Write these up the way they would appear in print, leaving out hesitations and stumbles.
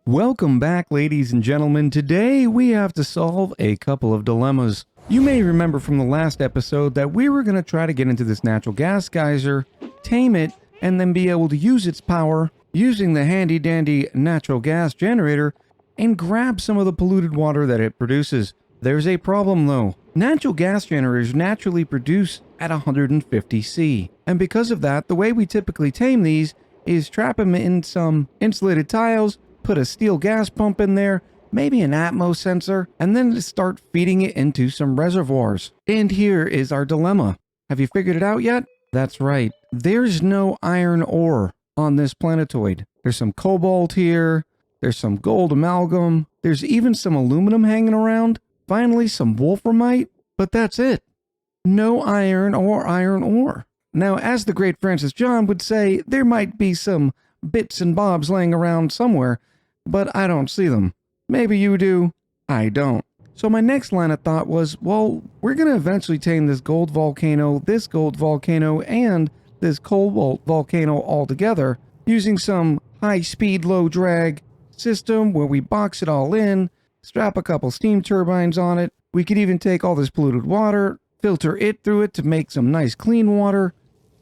Welcome back, ladies and gentlemen. Today we have to solve a couple of dilemmas. You may remember from the last episode that we were going to try to get into this natural gas geyser, tame it, and then be able to use its power using the handy dandy natural gas generator and grab some of the polluted water that it produces. There's a problem though. Natural gas generators naturally produce at 150 C. And because of that, the way we typically tame these is trap them in some insulated tiles, put a steel gas pump in there, maybe an Atmos sensor, and then start feeding it into some reservoirs. And here is our dilemma. Have you figured it out yet? That's right. There's no iron ore on this planetoid. There's some cobalt here. There's some gold amalgam. There's even some aluminum hanging around. Finally, some wolframite. But that's it. No iron or iron ore. Now, as the great Francis John would say, there might be some bits and bobs laying around somewhere, but I don't see them. Maybe you do. I don't. So my next line of thought was, well, we're going to eventually tame this gold volcano, and this cobalt volcano all together using some high-speed, low-drag system where we box it all in, strap a couple steam turbines on it. We could even take all this polluted water, filter it through it to make some nice clean water.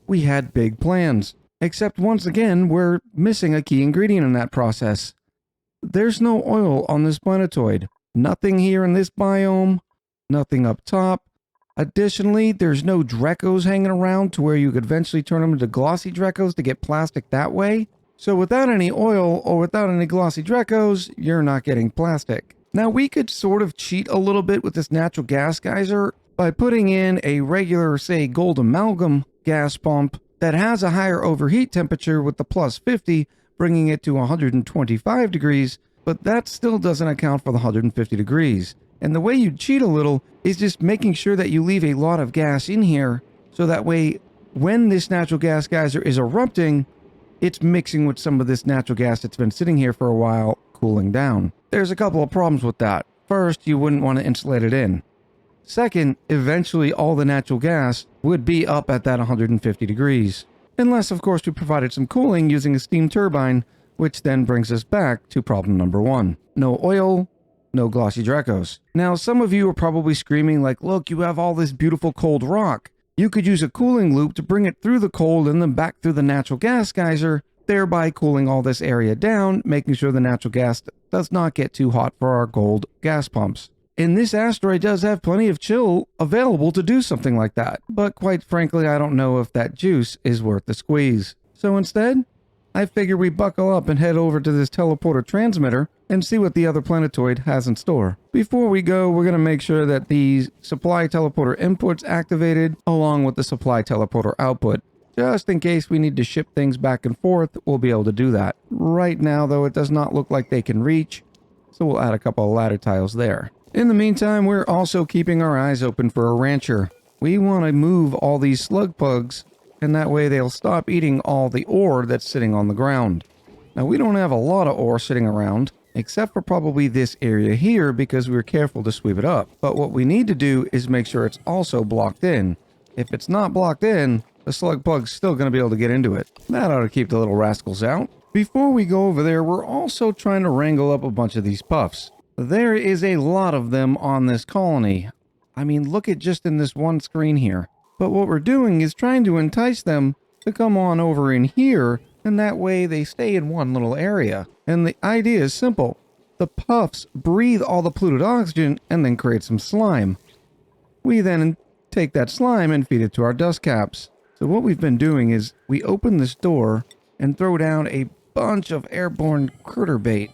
We had big plans. Except once again, we're missing a key ingredient in that process. There's no oil on this planetoid. Nothing here in this biome. Nothing up top. Additionally, there's no Drecos hanging around to where you could eventually turn them into glossy Drecos to get plastic that way. So without any oil or without any glossy Drecos, you're not getting plastic. Now we could sort of cheat a little bit with this natural gas geyser by putting in a regular, say, gold amalgam gas pump that has a higher overheat temperature with the plus 50, bringing it to 125 degrees, but that still doesn't account for the 150 degrees. And the way you cheat a little is just making sure that you leave a lot of gas in here, so that way, when this natural gas geyser is erupting, it's mixing with some of this natural gas that's been sitting here for a while, cooling down. There's a couple of problems with that. First, you wouldn't want to insulate it in. Second, eventually all the natural gas would be up at that 150 degrees. Unless, of course, we provided some cooling using a steam turbine, which then brings us back to problem number one. No oil, no glossy Drecos. Now, some of you are probably screaming like, look, you have all this beautiful cold rock. You could use a cooling loop to bring it through the cold and then back through the natural gas geyser, thereby cooling all this area down, making sure the natural gas does not get too hot for our gold gas pumps. And this asteroid does have plenty of chill available to do something like that. But quite frankly, I don't know if that juice is worth the squeeze. So instead, I figure we buckle up and head over to this teleporter transmitter and see what the other planetoid has in store. Before we go, we're going to make sure that the supply teleporter input's activated along with the supply teleporter output. Just in case we need to ship things back and forth, we'll be able to do that. Right now, though, it does not look like they can reach, so we'll add a couple of ladder tiles there. In the meantime, we're also keeping our eyes open for a rancher. We want to move all these slug pugs, and that way they'll stop eating all the ore that's sitting on the ground. Now, we don't have a lot of ore sitting around, except for probably this area here because we were careful to sweep it up. But what we need to do is make sure it's also blocked in. If it's not blocked in, the slug pug's still going to be able to get into it. That ought to keep the little rascals out. Before we go over there, we're also trying to wrangle up a bunch of these puffs. There is a lot of them on this colony. I mean, look at just in this one screen here. But what we're doing is trying to entice them to come on over in here, and that way they stay in one little area. And the idea is simple. The puffs breathe all the polluted oxygen and then create some slime. We then take that slime and feed it to our dust caps. So what we've been doing is we open this door and throw down a bunch of airborne critter bait.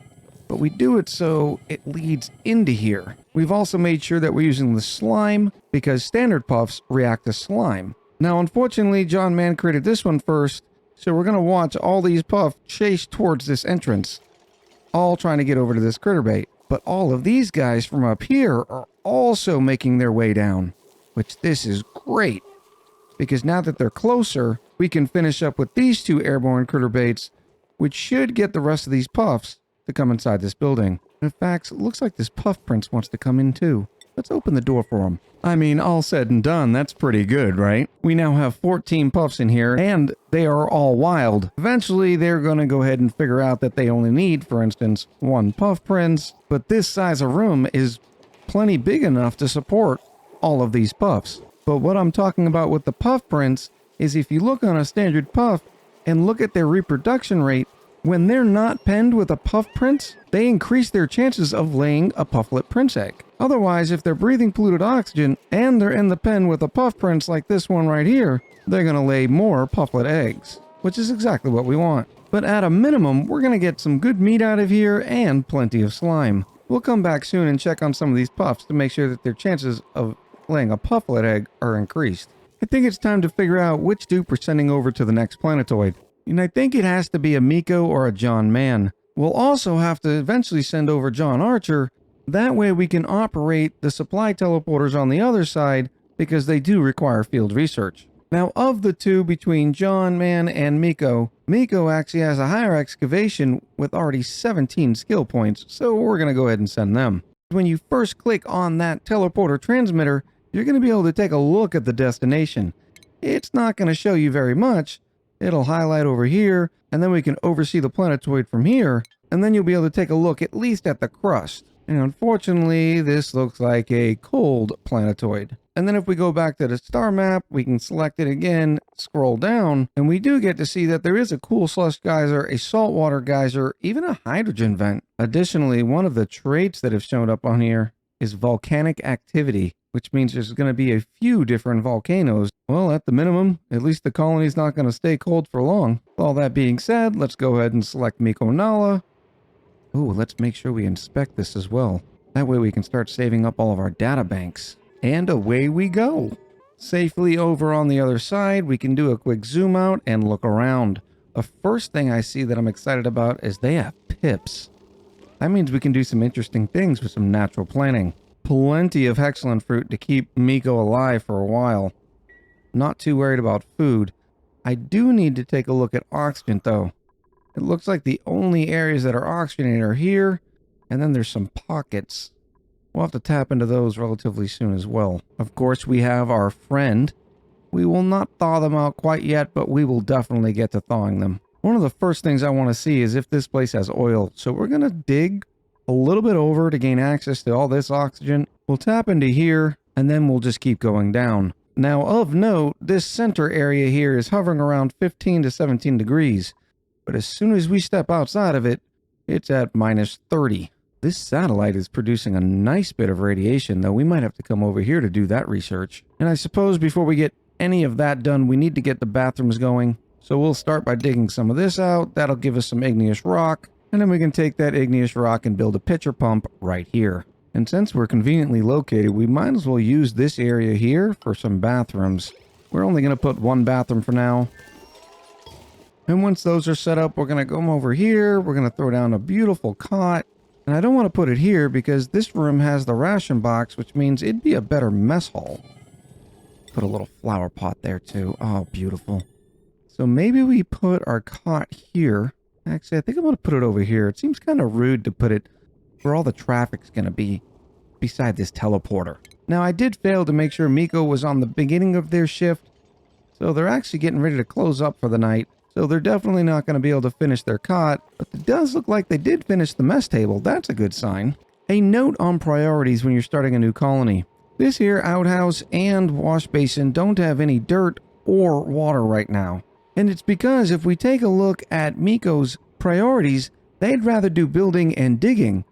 But we do it so it leads into here. We've also made sure that we're using the slime because standard puffs react to slime. Now, unfortunately, John Mann created this one first, so we're going to watch all these puffs chase towards this entrance, all trying to get over to this critter bait. But all of these guys from up here are also making their way down, which this is great because now that they're closer, we can finish up with these two airborne critter baits, which should get the rest of these puffs to come inside this building. In fact, it looks like this puff prince wants to come in too. Let's open the door for them. I mean, all said and done, that's pretty good, right? We now have 14 puffs in here, and they are all wild. Eventually, they're going to go ahead and figure out that they only need, for instance, 1 puff prince, but this size of room is plenty big enough to support all of these puffs. But what I'm talking about with the puff prince is if you look on a standard puff and look at their reproduction rate, when they're not penned with a puff prince, they increase their chances of laying a pufflet prince egg. Otherwise, if they're breathing polluted oxygen and they're in the pen with a puff prince like this one right here, they're going to lay more pufflet eggs, which is exactly what we want. But at a minimum, we're going to get some good meat out of here and plenty of slime. We'll come back soon and check on some of these puffs to make sure that their chances of laying a pufflet egg are increased. I think it's time to figure out which dupe we're sending over to the next planetoid. And I think it has to be a Miko or a John Mann. We'll also have to eventually send over John Archer. That way we can operate the supply teleporters on the other side because they do require field research. Now, of the two between John Mann and Miko, Miko actually has a higher excavation with already 17 skill points, so we're going to go ahead and send them. When you first click on that teleporter transmitter, you're going to be able to take a look at the destination. It's not going to show you very much. It'll highlight over here, and then we can oversee the planetoid from here, and then you'll be able to take a look at least at the crust. And unfortunately, this looks like a cold planetoid. And then if we go back to the star map, we can select it again, scroll down, and we do get to see that there is a cool slush geyser, a saltwater geyser, even a hydrogen vent. Additionally, one of the traits that have shown up on here is volcanic activity, which means there's going to be a few different volcanoes. Well, at the minimum, at least the colony's not going to stay cold for long. With all that being said, let's go ahead and select Miko Nala. Ooh, let's make sure we inspect this as well. That way we can start saving up all of our data banks. And away we go. Safely over on the other side, we can do a quick zoom out and look around. The first thing I see that I'm excited about is they have pips. That means we can do some interesting things with some natural planting. Plenty of hexalin fruit to keep Miko alive for a while. Not too worried about food. I do need to take a look at oxygen though. It looks like the only areas that are oxygenated are here, and then there's some pockets. We'll have to tap into those relatively soon as well. Of course, we have our friend. We will not thaw them out quite yet, but we will definitely get to thawing them. One of the first things I want to see is if this place has oil. So we're going to dig a little bit over to gain access to all this oxygen. We'll tap into here, and then we'll just keep going down. Now, of note, this center area here is hovering around 15 to 17 degrees. But as soon as we step outside of it, it's at minus 30. This satellite is producing a nice bit of radiation, though we might have to come over here to do that research. And I suppose before we get any of that done, we need to get the bathrooms going. So we'll start by digging some of this out. That'll give us some igneous rock. And then we can take that igneous rock and build a pitcher pump right here. And since we're conveniently located, we might as well use this area here for some bathrooms. We're only going to put one bathroom for now. And once those are set up, we're going to come over here. We're going to throw down a beautiful cot. And I don't want to put it here because this room has the ration box, which means it'd be a better mess hall. Put a little flower pot there too. Oh, beautiful. So maybe we put our cot here. Actually, I think I'm going to put it over here. It seems kind of rude to put it where all the traffic's going to be beside this teleporter. Now, I did fail to make sure Miko was on the beginning of their shift. So they're actually getting ready to close up for the night. So they're definitely not going to be able to finish their cot, but it does look like they did finish the mess table. That's a good sign. A note on priorities when you're starting a new colony. This here outhouse and wash basin don't have any dirt or water right now. And it's because if we take a look at Miko's priorities, they'd rather do building and digging,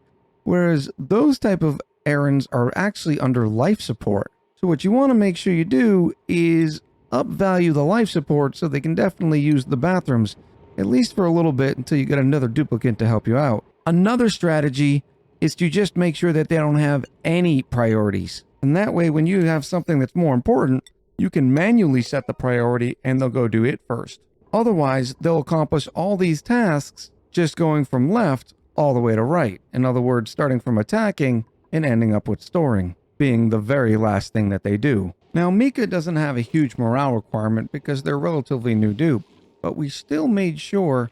whereas those type of errands are actually under life support. So what you want to make sure you do is upvalue the life support so they can definitely use the bathrooms, at least for a little bit until you get another duplicate to help you out. Another strategy is to just make sure that they don't have any priorities. And that way, when you have something that's more important, you can manually set the priority and they'll go do it first. Otherwise, they'll accomplish all these tasks just going from left all the way to right. In other words, starting from attacking and ending up with storing, being the very last thing that they do. Now, Mika doesn't have a huge morale requirement because they're relatively new dupe, but we still made sure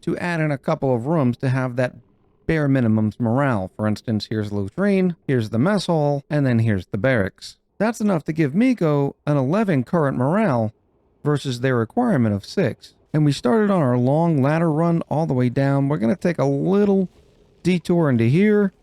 to add in a couple of rooms to have that bare minimums morale. For instance, here's latrine, here's the mess hall, and then here's the barracks. That's enough to give Miko an 11 current morale versus their requirement of 6. And we started on our long ladder run all the way down. We're going to take a little detour into here,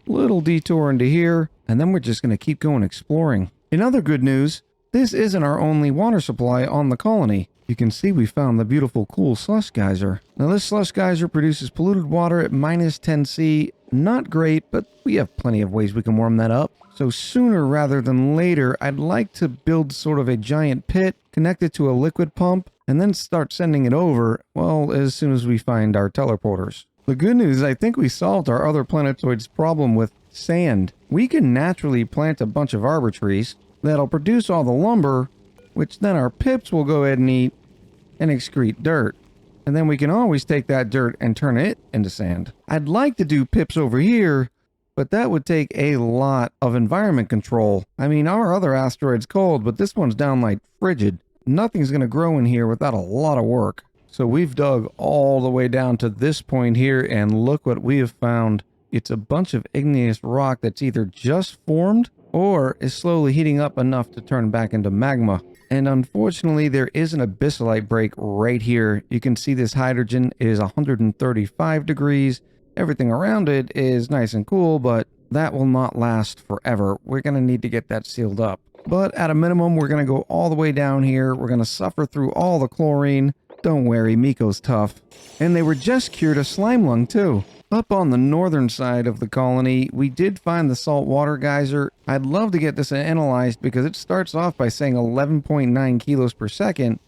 little detour into here, and then we're just going to keep going exploring. In other good news, this isn't our only water supply on the colony. You can see we found the beautiful cool slush geyser. Now this slush geyser produces polluted water at minus 10°C. Not great, but we have plenty of ways we can warm that up. So sooner rather than later, I'd like to build sort of a giant pit, connect it to a liquid pump, and then start sending it over, well, as soon as we find our teleporters. The good news is I think we solved our other planetoid's problem with sand. We can naturally plant a bunch of arbor trees that'll produce all the lumber, which then our pips will go ahead and eat and excrete dirt. And then we can always take that dirt and turn it into sand. I'd like to do pips over here, but that would take a lot of environment control. I mean, our other asteroid's cold, but this one's downright frigid. Nothing's going to grow in here without a lot of work. So we've dug all the way down to this point here, and look what we have found. It's a bunch of igneous rock that's either just formed or is slowly heating up enough to turn back into magma. And unfortunately, there is an abyssalite break right here. You can see this hydrogen is 135 degrees. Everything around it is nice and cool, but that will not last forever. We're going to need to get that sealed up. But at a minimum, we're going to go all the way down here. We're going to suffer through all the chlorine. Don't worry, Miko's tough. And they were just cured of slime lung too. Up on the northern side of the colony, we did find the saltwater geyser. I'd love to get this analyzed because it starts off by saying 11.9 kilos per second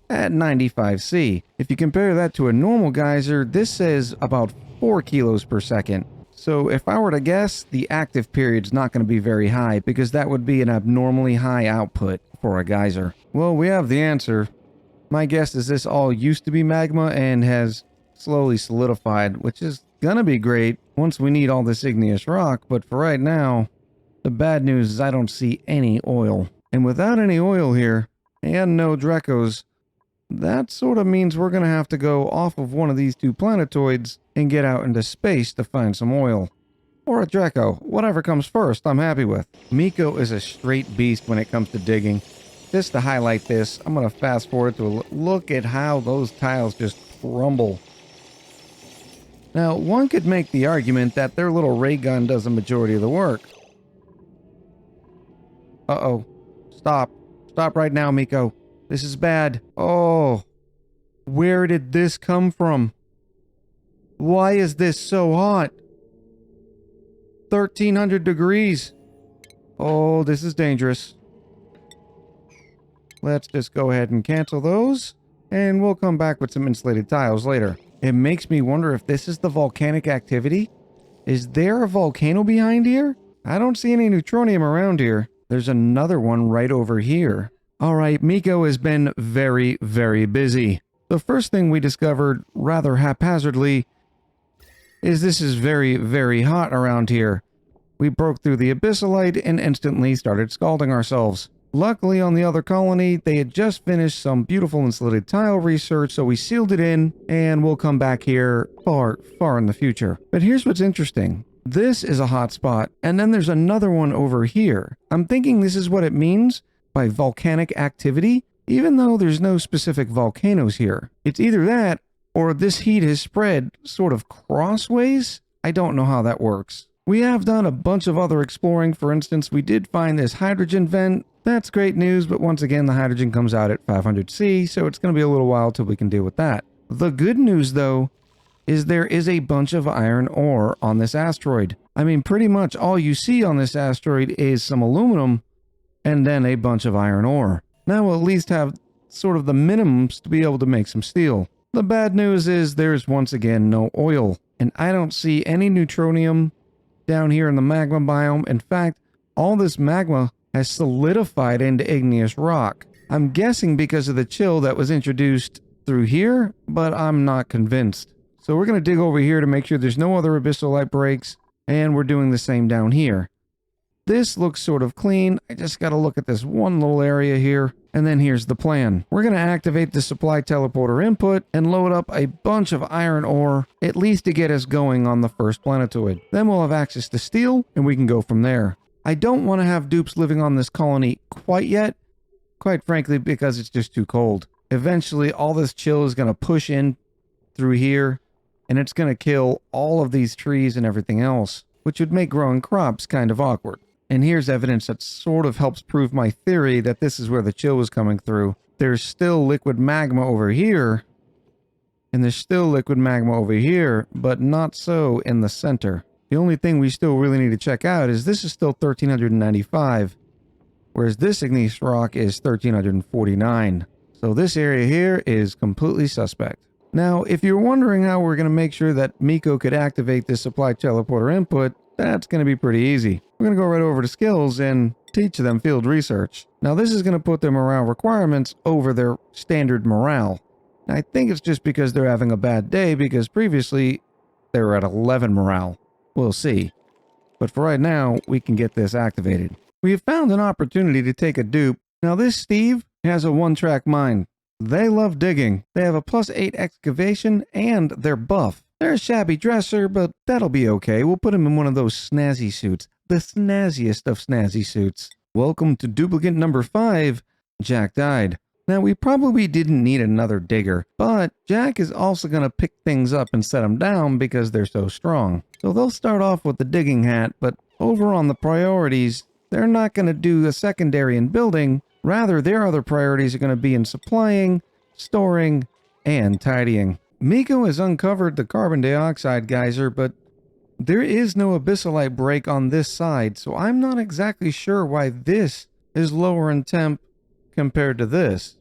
at 95°C. If you compare that to a normal geyser, this says about 4 kilos per second. So if I were to guess, the active period's not going to be very high because that would be an abnormally high output for a geyser. Well, we have the answer. My guess is this all used to be magma and has slowly solidified, which is gonna be great once we need all this igneous rock, but for right now, the bad news is I don't see any oil. And without any oil here, and no Drecos, that sort of means we're gonna have to go off of one of these two planetoids and get out into space to find some oil. Or a Dreco, whatever comes first, I'm happy with. Miko is a straight beast when it comes to digging. Just to highlight this, I'm gonna fast forward to a look at how those tiles just crumble. Now, one could make the argument that their little ray gun does a majority of the work. Uh-oh. Stop. Stop right now, Miko. This is bad. Oh. Where did this come from? Why is this so hot? 1300 degrees. Oh, this is dangerous. Let's just go ahead and cancel those, and we'll come back with some insulated tiles later. It makes me wonder if this is the volcanic activity. Is there a volcano behind here? I don't see any neutronium around here. There's another one right over here. Alright, Miko has been very, very busy. The first thing we discovered, rather haphazardly, is this is very, very hot around here. We broke through the abyssalite and instantly started scalding ourselves. Luckily, on the other colony, they had just finished some beautiful insulated tile research, so we sealed it in, and we'll come back here far, far in the future. But here's what's interesting. This is a hot spot, and then there's another one over here. I'm thinking this is what it means by volcanic activity, even though there's no specific volcanoes here. It's either that, or this heat has spread sort of crossways. I don't know how that works. We have done a bunch of other exploring. For instance, we did find this hydrogen vent. That's great news, but once again, the hydrogen comes out at 500°C, so it's going to be a little while till we can deal with that. The good news, though, is there is a bunch of iron ore on this asteroid. I mean, pretty much all you see on this asteroid is some aluminum and then a bunch of iron ore. Now we'll at least have sort of the minimums to be able to make some steel. The bad news is there's once again no oil, and I don't see any neutronium down here in the magma biome. In fact, all this magma has solidified into igneous rock. I'm guessing because of the chill that was introduced through here, but I'm not convinced. So we're going to dig over here to make sure there's no other abyssalite breaks, and we're doing the same down here. this looks sort of clean. I just got to look at this one little area here. And then here's the plan. We're going to activate the supply teleporter input and load up a bunch of iron ore, at least to get us going on the first planetoid. Then we'll have access to steel, and we can go from there. I don't want to have dupes living on this colony quite yet, quite frankly, because it's just too cold. Eventually, all this chill is going to push in through here, and it's going to kill all of these trees and everything else, which would make growing crops kind of awkward. And here's evidence that sort of helps prove my theory that this is where the chill was coming through. There's still liquid magma over here, and there's still liquid magma over here, but not so in the center. The only thing we still really need to check out is this is still 1395, whereas this igneous rock is 1349. So this area here is completely suspect. Now, if you're wondering how we're going to make sure that Miko could activate this supply teleporter input, that's going to be pretty easy. We're going to go right over to skills and teach them field research. Now, this is going to put their morale requirements over their standard morale. Now, I think it's just because they're having a bad day, because previously they were at 11 morale. We'll see. But for right now, we can get this activated. We have found an opportunity to take a dupe. Now, this Steve has a one-track mind. They love digging. They have a +8 excavation, and they're buff. They're a shabby dresser, but that'll be okay. We'll put him in one of those snazzy suits. The snazziest of snazzy suits. Welcome to duplicate number 5. Jack died. Now, we probably didn't need another digger, but Jack is also going to pick things up and set them down because they're so strong. So they'll start off with the digging hat, but over on the priorities, they're not going to do a secondary in building. Rather, their other priorities are going to be in supplying, storing, and tidying. Miko has uncovered the carbon dioxide geyser, but there is no abyssalite break on this side, so I'm not exactly sure why this is lower in temp compared to this.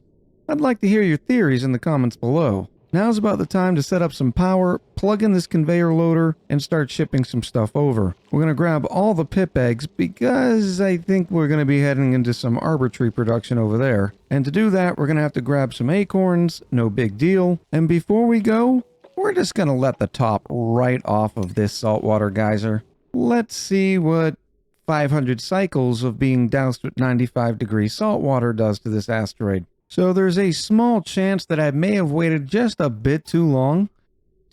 I'd like to hear your theories in the comments below. Now's about the time to set up some power, plug in this conveyor loader, and start shipping some stuff over. We're going to grab all the pip eggs because I think we're going to be heading into some arbor tree production over there. And to do that, we're going to have to grab some acorns, no big deal. And before we go, we're just going to let the top right off of this saltwater geyser. Let's see what 500 cycles of being doused with 95-degree saltwater does to this asteroid. So there's a small chance that I may have waited just a bit too long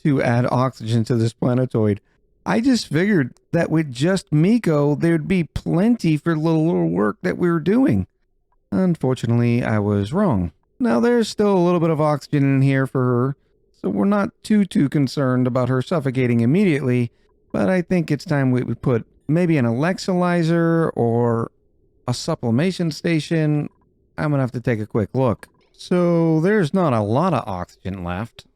to add oxygen to this planetoid. I just figured that with just Miko, there'd be plenty for the little work that we were doing. Unfortunately, I was wrong. Now, there's still a little bit of oxygen in here for her, so we're not too concerned about her suffocating immediately, but I think it's time we put maybe an electrolyzer or a sublimation station. I'm going to have to take a quick look. So there's not a lot of oxygen left.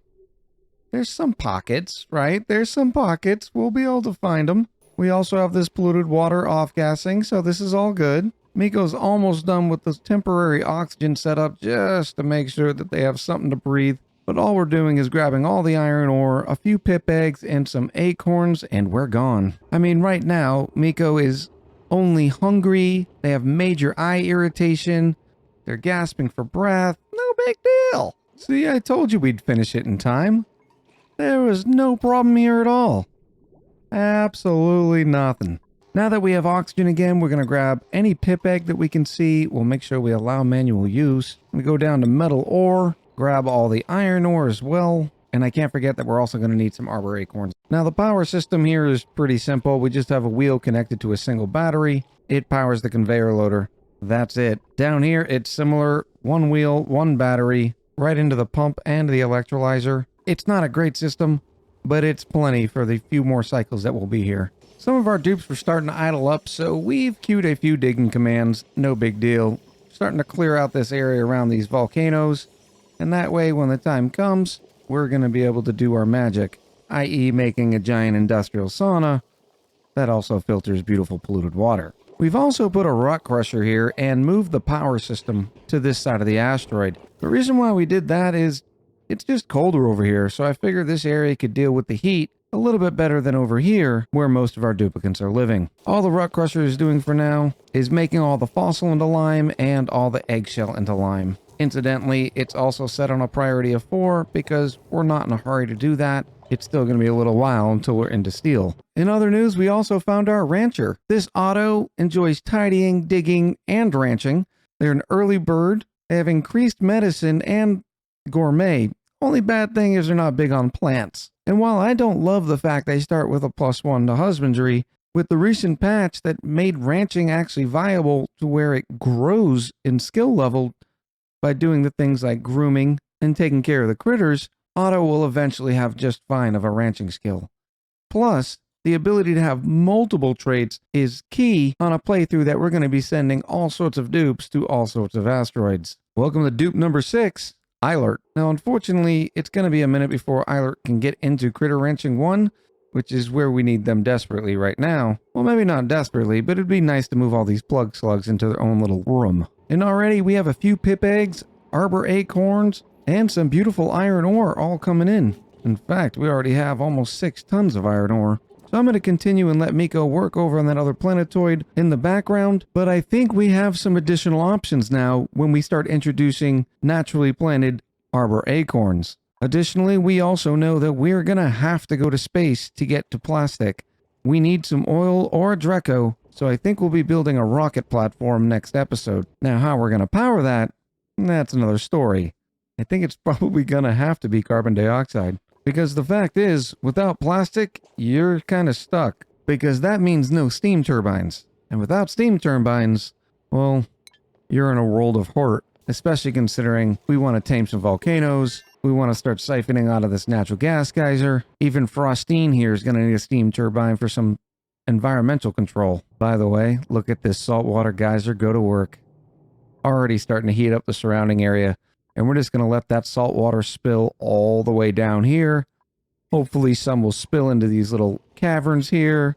There's some pockets, right? There's some pockets. We'll be able to find them. We also have this polluted water off-gassing, so this is all good. Miko's almost done with this temporary oxygen setup just to make sure that they have something to breathe. But all we're doing is grabbing all the iron ore, a few pip eggs, and some acorns, and we're gone. I mean, right now, Miko is only hungry. They have major eye irritation. They're gasping for breath. No big deal. See, I told you we'd finish it in time. There was no problem here at all. Absolutely nothing. Now that we have oxygen again, we're going to grab any pip egg that we can see. We'll make sure we allow manual use. We go down to metal ore, grab all the iron ore as well. And I can't forget that we're also going to need some arbor acorns. Now, the power system here is pretty simple. We just have a wheel connected to a single battery. It powers the conveyor loader. That's it. Down here, it's similar. One wheel, one battery, right into the pump and the electrolyzer. It's not a great system, but it's plenty for the few more cycles that will be here. Some of our dupes were starting to idle up, so we've queued a few digging commands. No big deal. Starting to clear out this area around these volcanoes, and that way, when the time comes, we're going to be able to do our magic, i.e. making a giant industrial sauna that also filters beautiful polluted water. We've also put a rock crusher here and moved the power system to this side of the asteroid. The reason why we did that is it's just colder over here, so I figured this area could deal with the heat a little bit better than over here where most of our duplicates are living. All the rock crusher is doing for now is making all the fossil into lime and all the eggshell into lime. Incidentally, it's also set on a priority of 4 because we're not in a hurry to do that. it's still going to be a little while until we're into steel. In other news, we also found our rancher. This Otto enjoys tidying, digging, and ranching. They're an early bird. They have increased medicine and gourmet. Only bad thing is they're not big on plants. And while I don't love the fact they start with a +1 to husbandry, with the recent patch that made ranching actually viable to where it grows in skill level by doing the things like grooming and taking care of the critters, Otto will eventually have just fine of a ranching skill. Plus, the ability to have multiple traits is key on a playthrough that we're going to be sending all sorts of dupes to all sorts of asteroids. Welcome to dupe number 6, Eilert. Now, unfortunately, it's going to be a minute before Eilert can get into Critter Ranching 1, which is where we need them desperately right now. Well, maybe not desperately, but it'd be nice to move all these plug slugs into their own little room. And already we have a few pip eggs, arbor acorns, and some beautiful iron ore all coming in. In fact, we already have almost 6 tons of iron ore. So I'm going to continue and let Miko work over on that other planetoid in the background, but I think we have some additional options now when we start introducing naturally planted arbor acorns. Additionally, we also know that we're going to have to go to space to get to plastic. We need some oil or a Dreco, so I think we'll be building a rocket platform next episode. Now, how we're going to power that, that's another story. I think it's probably going to have to be carbon dioxide. Because the fact is, without plastic, you're kind of stuck. Because that means no steam turbines. And without steam turbines, well, you're in a world of hurt. Especially considering we want to tame some volcanoes. We want to start siphoning out of this natural gas geyser. Even Frostine here is going to need a steam turbine for some environmental control. By the way, look at this saltwater geyser go to work. Already starting to heat up the surrounding area. And we're just going to let that salt water spill all the way down here. Hopefully some will spill into these little caverns here.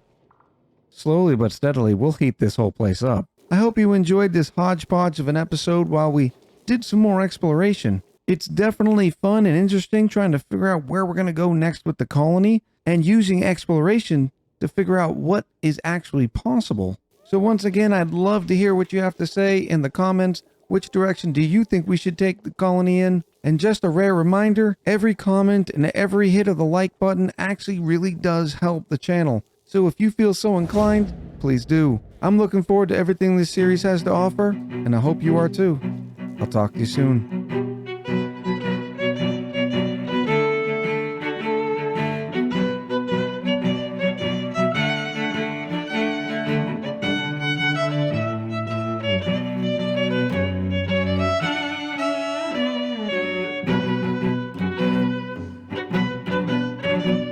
Slowly but steadily, we'll heat this whole place up. I hope you enjoyed this hodgepodge of an episode while we did some more exploration. It's definitely fun and interesting trying to figure out where we're going to go next with the colony and using exploration to figure out what is actually possible. So once again, I'd love to hear what you have to say in the comments. Which direction do you think we should take the colony in? And just a rare reminder, every comment and every hit of the like button actually really does help the channel. So if you feel so inclined, please do. I'm looking forward to everything this series has to offer, and I hope you are too. I'll talk to you soon.